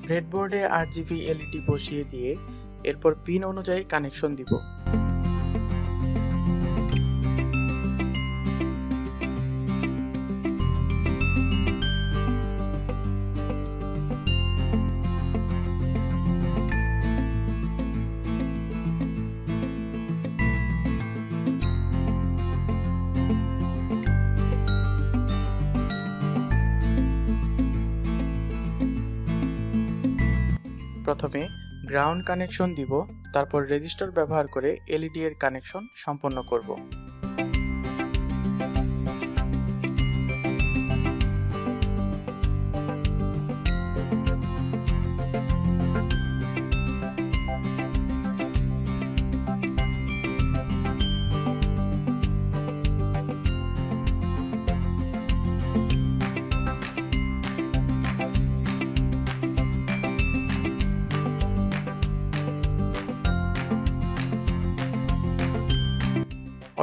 ব্রেডবোর্ডে RGB LED বসিয়ে দিয়ে এরপর পিন অনুযায়ী কানেকশন দিব। প্রথমে গ্রাউন্ড কানেকশন দিব, তারপর রেজিস্টার ব্যবহার করে LED এর কানেকশন সম্পন্ন করব।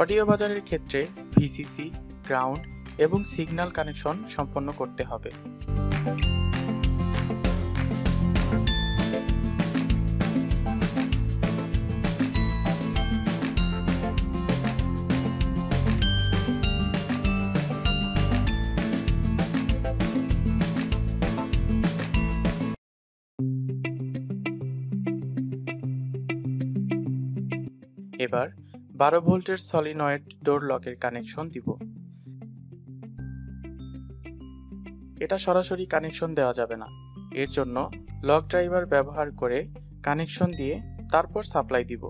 অডিও বাজারের ক্ষেত্রে VCC, গ্রাউন্ড এবং সিগন্যাল কানেকশন সম্পন্ন করতে হবে। এবার 12 ভোল্টের সলিনয়েড ডোর লকের কানেকশন দিব। এটা সরাসরি কানেকশন দেওয়া যাবে না, এর জন্য লক ড্রাইভার ব্যবহার করে কানেকশন দিয়ে তারপর সাপ্লাই দিব।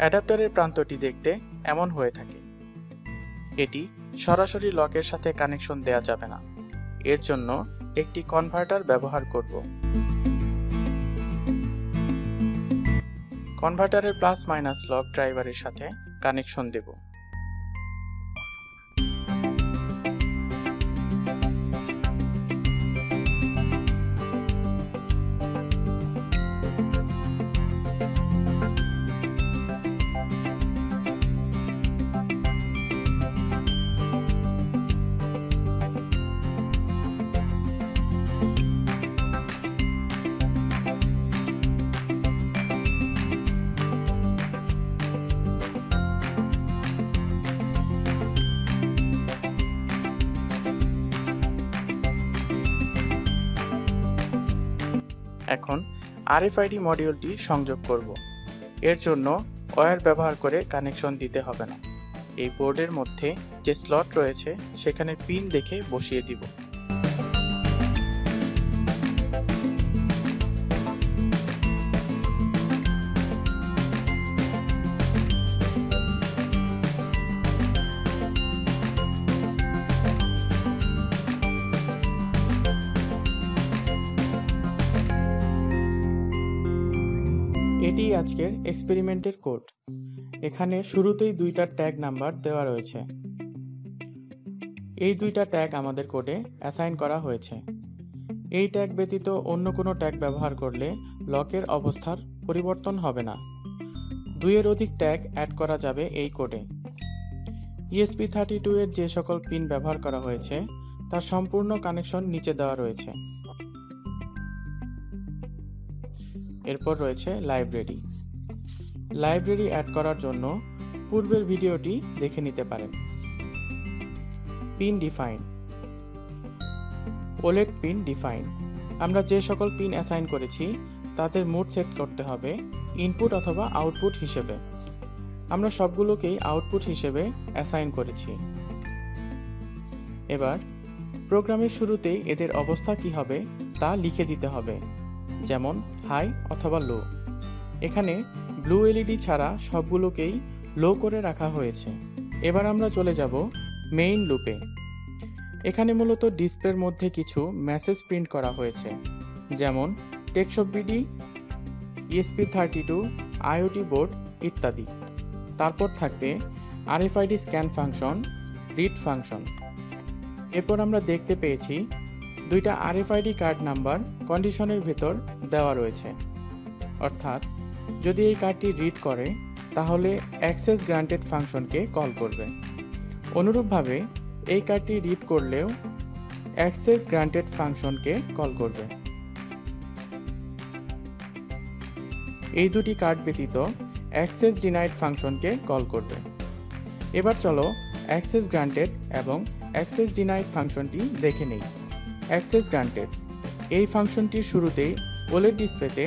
অ্যাডাপ্টারের প্রান্তটি দেখতে এমন হয়ে থাকে। এটি সরাসরি লকের সাথে কানেকশন দেওয়া যাবে না, এর জন্য একটি কনভার্টার ব্যবহার করব। কনভার্টারের প্লাস মাইনাস লক ড্রাইভারের সাথে কানেকশন দেব। RFID মডিউলটি সংযোগ করব। এর জন্য ওয়্যার ব্যবহার করে কানেকশন দিতে হবে না। এই বোর্ডের মধ্যে যে স্লট রয়েছে সেখানে পিন দেখে বসিয়ে দিব। এটি আজকের এক্সপেরিমেন্টের কোড। এখানে শুরুতেই দুইটা ট্যাগ নাম্বার দেওয়া রয়েছে। এই দুইটা ট্যাগ আমাদের কোডে অ্যাসাইন করা হয়েছে। এই ট্যাগ ব্যতীত অন্য কোনো ট্যাগ ব্যবহার করলে লকের অবস্থার পরিবর্তন হবে না। দুইয়ের অধিক ট্যাগ অ্যাড করা যাবে এই কোডে। ESP32 এর যে সকল পিন ব্যবহার করা হয়েছে তার সম্পূর্ণ কানেকশন নিচে দেওয়া রয়েছে। এরপর রয়েছে লাইব্রেরি। লাইব্রেরি অ্যাড করার জন্য পূর্বের ভিডিওটি দেখে নিতে পারেন। Pin define, OLED pin define. আমরা যে সকল পিন অ্যাসাইন করেছি তাদের মোড সেট করতে হবে ইনপুট অথবা আউটপুট হিসেবে। আমরা সবগুলোকেই আউটপুট হিসেবে অ্যাসাইন করেছি। এবার প্রোগ্রামের শুরুতেই এদের অবস্থা কি হবে তা লিখে দিতে হবে, যেমন হাই অথবা লো। এখানে ব্লু এলইডি ছাড়া সবগুলোকেই লো করে রাখা হয়েছে। এবার আমরা চলে যাব মেইন লুপে। এখানে মূলত ডিসপ্লের মধ্যে কিছু মেসেজ প্রিন্ট করা হয়েছে, যেমন TechShopBD, ESP32, IoT বোর্ড ইত্যাদি। তারপর থাকবে RFID scan function, read function. এরপর আমরা দেখতে পেয়েছি দুইটা RFID কার্ড নাম্বার কন্ডিশনের ভেতর দেওয়া রয়েছে, অর্থাৎ যদি এই কার্ডটি রিড করে তাহলে অ্যাক্সেস গ্রান্টেড ফাংশনকে কল করবে। অনুরূপভাবে এই কার্ডটি রিড করলেও অ্যাক্সেস গ্রান্টেড ফাংশনকে কল করবে। এই দুটি কার্ড ব্যতীত অ্যাক্সেস ডিনাইড ফাংশনকে কল করবে। এবার চলো অ্যাক্সেস গ্রান্টেড এবং অ্যাক্সেস ডিনাইড ফাংশনটি দেখে নেই। অ্যাক্সেস গ্রান্টেড এই ফাংশনটির শুরুতেই ওলেড ডিসপ্লেতে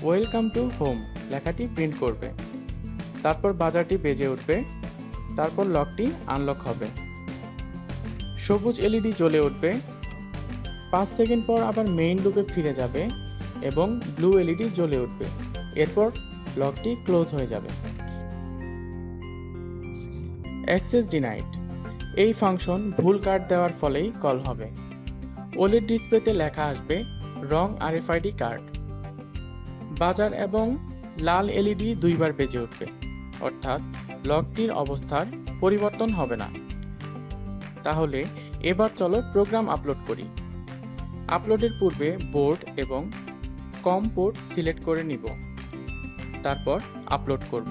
ওয়েলকাম টু হোম লেখাটি প্রিন্ট করবে। তারপর বাজারটি বেজে উঠবে, তারপর লকটি আনলক হবে। সবুজ এলইডি জ্বলে উঠবে, 5 সেকেন্ড পর আবার মেইন লুপে ফিরে যাবে এবং ব্লু এলইডি জ্বলে উঠবে। এরপর লকটি ক্লোজ হয়ে যাবে। অ্যাক্সেস ডিনাইড এই ফাংশন ভুল কার্ড দেওয়ার ফলেই কল হবে। ওলেড ডিসপ্লেতে লেখা আসবে রং RFID কার্ড। বাজার এবং লাল এলইডি দুইবার বেজে উঠবে, অর্থাৎ লকটির অবস্থার পরিবর্তন হবে না। তাহলে এবার চলো প্রোগ্রাম আপলোড করি। আপলোডের পূর্বে বোর্ড এবং কম পোর্ট সিলেক্ট করে নিব, তারপর আপলোড করব।